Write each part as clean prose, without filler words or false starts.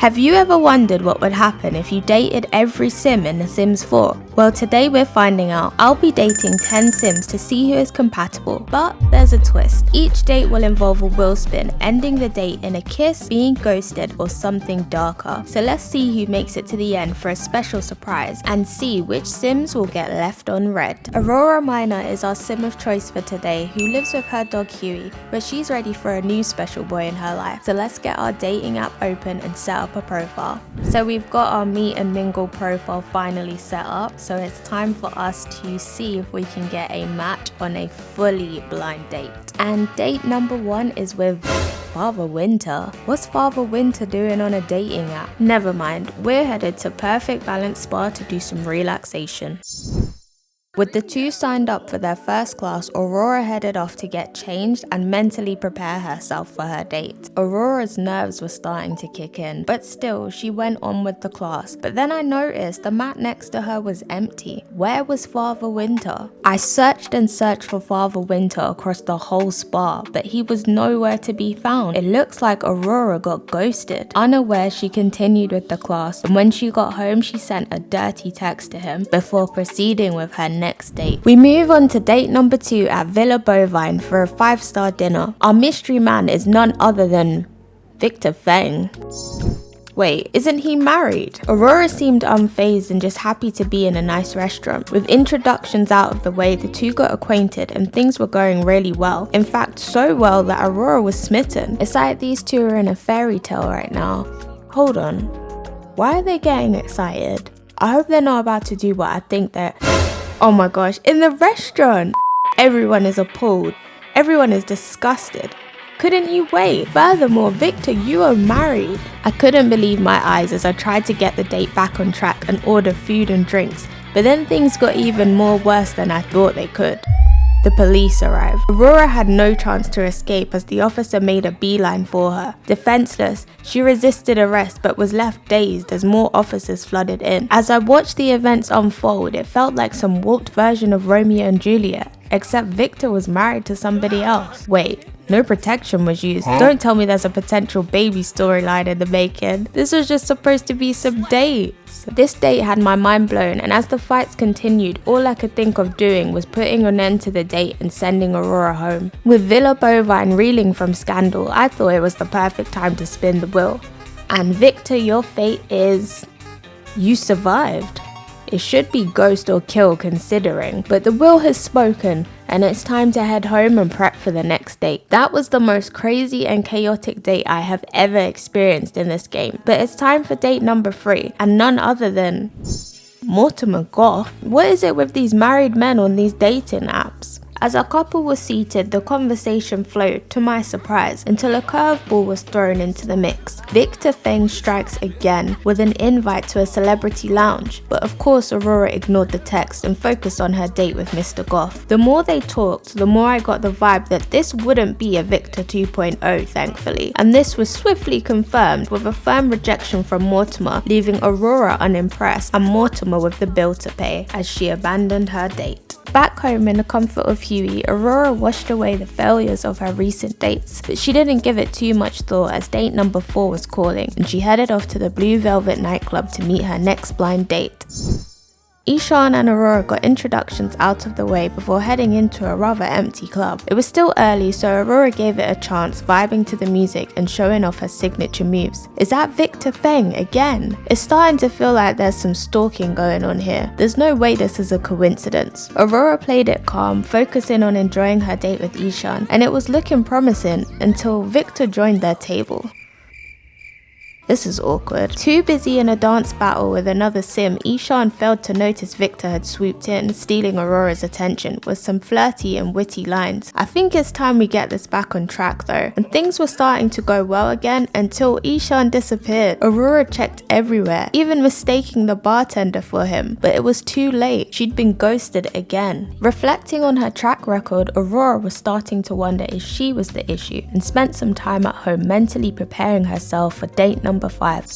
Have you ever wondered what would happen if you dated every sim in The Sims 4? Well, today we're finding out. I'll be dating 10 sims to see who is compatible, but there's a twist. Each date will involve a wheel spin, ending the date in a kiss, being ghosted, or something darker. So let's see who makes it to the end for a special surprise and see which sims will get left on red. Aurora Minor is our sim of choice for today, who lives with her dog Huey, but she's ready for a new special boy in her life. So let's get our dating app open and set up a profile. So we've got our meet and mingle profile finally set up, so it's time for us to see if we can get a match on a fully blind date. And date number 1 is with Father Winter. What's Father Winter doing on a dating app? Never mind, we're headed to Perfect Balance Spa to do some relaxation. With the two signed up for their first class, Aurora headed off to get changed and mentally prepare herself for her date. Aurora's nerves were starting to kick in, but still, she went on with the class. But then I noticed the mat next to her was empty. Where was Father Winter? I searched and searched for Father Winter across the whole spa, but he was nowhere to be found. It looks like Aurora got ghosted. Unaware, she continued with the class, and when she got home, she sent a dirty text to him before proceeding with her next date. We move on to date number 2 at Villa Bovine for a 5-star dinner. Our mystery man is none other than Victor Feng. Wait, isn't he married? Aurora seemed unfazed and just happy to be in a nice restaurant. With introductions out of the way, the two got acquainted and things were going really well. In fact, so well that Aurora was smitten. It's like these two are in a fairy tale right now. Hold on. Why are they getting excited? I hope they're not about to do what I think they're... Oh my gosh, in the restaurant! Everyone is appalled. Everyone is disgusted. Couldn't you wait? Furthermore, Victor, you are married. I couldn't believe my eyes as I tried to get the date back on track and order food and drinks, but then things got even more worse than I thought they could. The police arrived. Aurora had no chance to escape as the officer made a beeline for her. Defenseless, she resisted arrest but was left dazed as more officers flooded in. As I watched the events unfold, it felt like some warped version of Romeo and Juliet, except Victor was married to somebody else. Wait, no protection was used. Don't tell me there's a potential baby storyline in the making. This was just supposed to be some dates. This date had my mind blown, and as the fights continued, all I could think of doing was putting an end to the date and sending Aurora home. With Villa Bovine reeling from scandal, I thought it was the perfect time to spin the wheel. And Victor, your fate is... you survived. It should be ghost or kill considering, but the wheel has spoken and it's time to head home and prep for the next date. That was the most crazy and chaotic date I have ever experienced in this game, but it's time for date number 3 and none other than Mortimer Goff. What is it with these married men on these dating apps? As our couple was seated, the conversation flowed, to my surprise, until a curveball was thrown into the mix. Victor Feng strikes again with an invite to a celebrity lounge, but of course Aurora ignored the text and focused on her date with Mr. Goff. The more they talked, the more I got the vibe that this wouldn't be a Victor 2.0, thankfully, and this was swiftly confirmed with a firm rejection from Mortimer, leaving Aurora unimpressed and Mortimer with the bill to pay as she abandoned her date. Back home in the comfort of Huey, Aurora washed away the failures of her recent dates, but she didn't give it too much thought as date number 4 was calling, and she headed off to the Blue Velvet nightclub to meet her next blind date. Ishan and Aurora got introductions out of the way before heading into a rather empty club. It was still early, so Aurora gave it a chance, vibing to the music and showing off her signature moves. Is that Victor Feng again? It's starting to feel like there's some stalking going on here. There's no way this is a coincidence. Aurora played it calm, focusing on enjoying her date with Ishan, and it was looking promising until Victor joined their table. This is awkward. Too busy in a dance battle with another sim, Ishan failed to notice Victor had swooped in, stealing Aurora's attention with some flirty and witty lines. I think it's time we get this back on track though, and things were starting to go well again until Ishan disappeared. Aurora checked everywhere, even mistaking the bartender for him, but it was too late. She'd been ghosted again. Reflecting on her track record, Aurora was starting to wonder if she was the issue and spent some time at home mentally preparing herself for date number 5.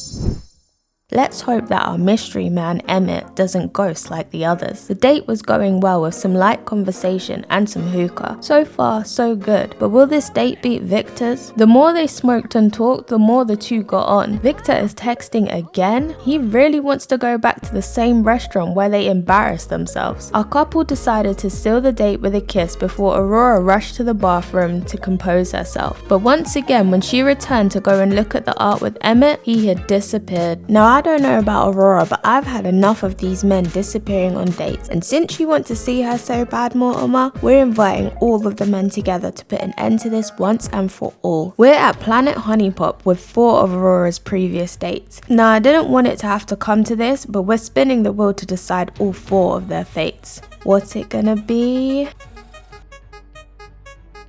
Let's hope that our mystery man Emmett doesn't ghost like the others. The date was going well with some light conversation and some hookah. So far, so good. But will this date beat Victor's? The more they smoked and talked, the more the two got on. Victor is texting again? He really wants to go back to the same restaurant where they embarrassed themselves. Our couple decided to seal the date with a kiss before Aurora rushed to the bathroom to compose herself. But once again, when she returned to go and look at the art with Emmett, he had disappeared. Now, I don't know about Aurora, but I've had enough of these men disappearing on dates. And since you want to see her so bad, Mortimer, we're inviting all of the men together to put an end to this once and for all. We're at Planet Honeypop with 4 of Aurora's previous dates. Now, I didn't want it to have to come to this, but we're spinning the wheel to decide all 4 of their fates. What's it gonna be?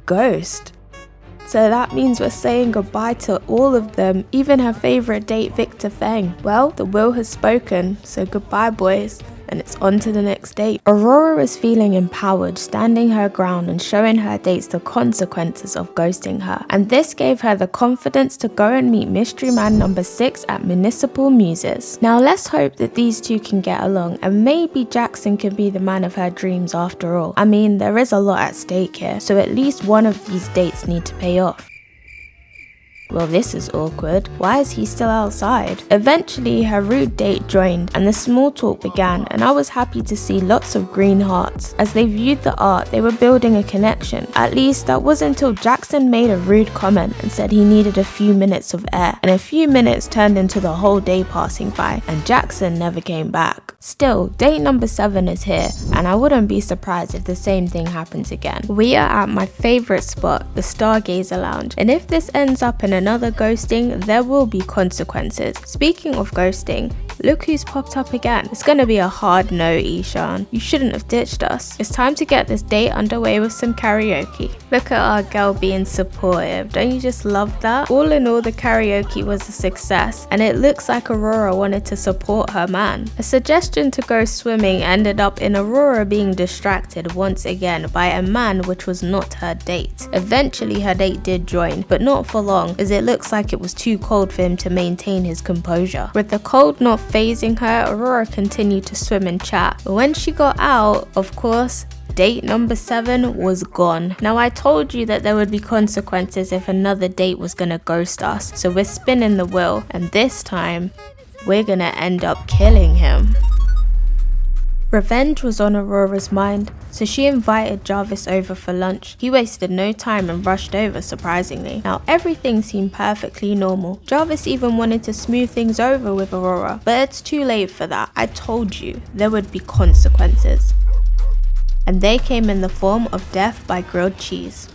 Ghost. So that means we're saying goodbye to all of them, even her favourite date, Victor Feng. Well, the will has spoken, so goodbye boys, and it's on to the next date. Aurora is feeling empowered, standing her ground and showing her dates the consequences of ghosting her. And this gave her the confidence to go and meet mystery man number 6 at Municipal Muses. Now let's hope that these two can get along and maybe Jackson can be the man of her dreams after all. I mean, there is a lot at stake here, so at least one of these dates need to pay off. Well, this is awkward. Why is he still outside? Eventually, her rude date joined and the small talk began, and I was happy to see lots of green hearts. As they viewed the art, they were building a connection. At least, that was until Jackson made a rude comment and said he needed a few minutes of air, and a few minutes turned into the whole day passing by, and Jackson never came back. Still, date number 7 is here, and I wouldn't be surprised if the same thing happens again. We are at my favourite spot, the Stargazer Lounge, and if this ends up in another ghosting, there will be consequences. Speaking of ghosting, look who's popped up again. It's gonna be a hard no, Ishan. You shouldn't have ditched us. It's time to get this date underway with some karaoke. Look at our girl being supportive. Don't you just love that? All in all, the karaoke was a success, and it looks like Aurora wanted to support her man. A suggestion to go swimming ended up in Aurora being distracted once again by a man which was not her date. Eventually her date did join, but not for long, as it looks like it was too cold for him to maintain his composure. With the cold not phasing her, Aurora continued to swim and chat. But when she got out, of course, date number 7 was gone. Now I told you that there would be consequences if another date was gonna ghost us, so we're spinning the wheel, and this time, we're gonna end up killing him. Revenge was on Aurora's mind, so she invited Jarvis over for lunch. He wasted no time and rushed over, surprisingly. Now everything seemed perfectly normal. Jarvis even wanted to smooth things over with Aurora, but it's too late for that. I told you, there would be consequences. And they came in the form of death by grilled cheese.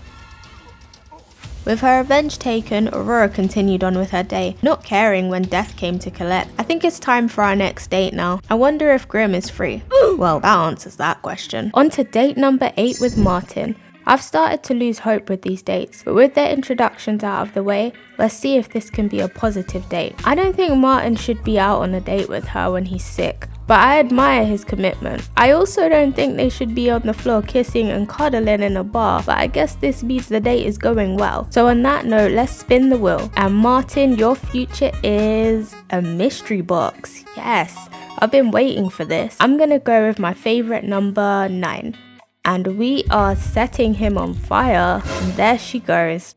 With her revenge taken, Aurora continued on with her day, not caring when death came to collect. I think it's time for our next date now. I wonder if Grim is free. Well, that answers that question. On to date number 8 with Martin. I've started to lose hope with these dates, but with their introductions out of the way, let's see if this can be a positive date. I don't think Martin should be out on a date with her when he's sick, but I admire his commitment. I also don't think they should be on the floor kissing and cuddling in a bar, but I guess this means the date is going well. So on that note, let's spin the wheel. And Martin, your future is a mystery box. Yes, I've been waiting for this. I'm gonna go with my favorite number 9. And we are setting him on fire, and there she goes.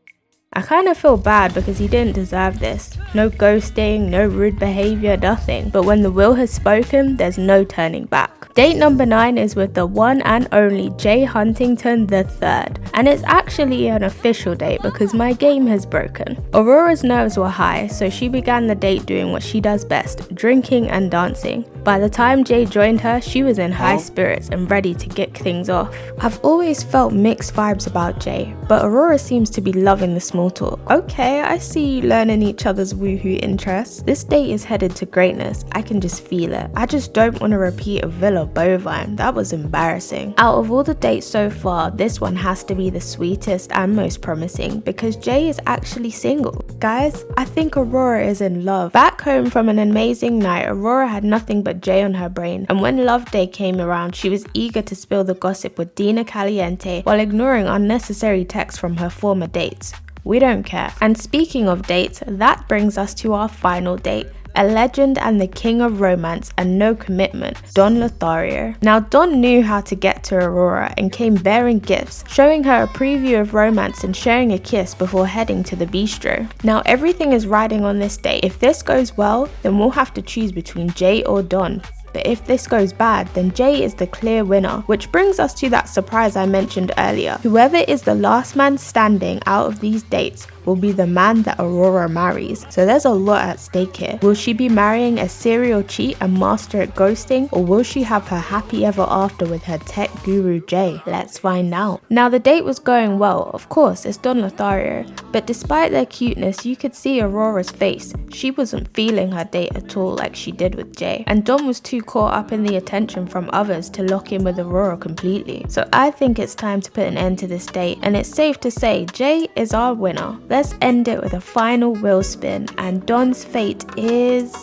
I kind of feel bad because he didn't deserve this. No ghosting, no rude behavior, nothing. But when the will has spoken, there's no turning back. Date number 9 is with the one and only Jay Huntington III. And it's actually an official date because my game has broken. Aurora's nerves were high, so she began the date doing what she does best, drinking and dancing. By the time Jay joined her, she was in high spirits and ready to kick things off. I've always felt mixed vibes about Jay, but Aurora seems to be loving the small talk. Okay, I see you learning each other's woohoo interests. This date is headed to greatness. I can just feel it. I just don't want to repeat a Villa Bovine. That was embarrassing. Out of all the dates so far, this one has to be the sweetest and most promising because Jay is actually single. Guys, I think Aurora is in love. Back home from an amazing night, Aurora had nothing but Jay on her brain, and when Love Day came around, she was eager to spill the gossip with Dina Caliente while ignoring unnecessary texts from her former dates. We don't care. And speaking of dates, that brings us to our final date, a legend and the king of romance and no commitment, Don Lothario. Now Don knew how to get to Aurora and came bearing gifts, showing her a preview of romance and sharing a kiss before heading to the bistro. Now everything is riding on this date. If this goes well, then we'll have to choose between Jay or Don. But if this goes bad, then Jay is the clear winner, which brings us to that surprise I mentioned earlier. Whoever is the last man standing out of these dates will be the man that Aurora marries. So there's a lot at stake here. Will she be marrying a serial cheat and master at ghosting, or will she have her happy ever after with her tech guru Jay? Let's find out. Now the date was going well, of course, it's Don Lothario, but despite their cuteness, you could see Aurora's face. She wasn't feeling her date at all like she did with Jay, and Don was too caught up in the attention from others to lock in with Aurora completely. So I think it's time to put an end to this date, and it's safe to say Jay is our winner. Let's end it with a final wheel spin, and Don's fate is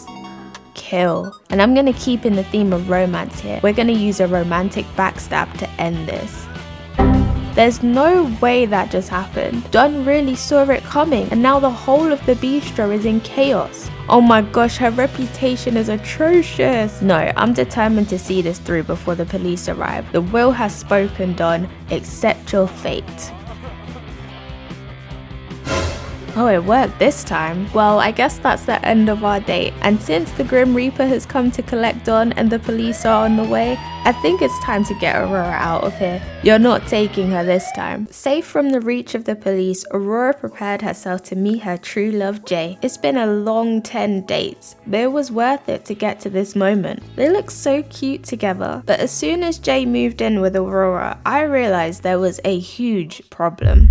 kill. And I'm gonna keep in the theme of romance here. We're gonna use a romantic backstab to end this. There's no way that just happened. Don really saw it coming, and now the whole of the bistro is in chaos. Oh my gosh, her reputation is atrocious. No, I'm determined to see this through before the police arrive. The will has spoken, Don. Accept your fate. Oh, it worked this time. Well, I guess that's the end of our date. And since the Grim Reaper has come to collect Don and the police are on the way, I think it's time to get Aurora out of here. You're not taking her this time. Safe from the reach of the police, Aurora prepared herself to meet her true love, Jay. It's been a long 10 dates, but it was worth it to get to this moment. They look so cute together. But as soon as Jay moved in with Aurora, I realized there was a huge problem.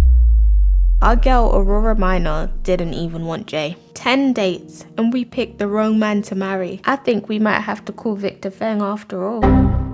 Our girl Aurora Minor didn't even want Jay. 10 dates, and we picked the wrong man to marry. I think we might have to call Victor Feng after all.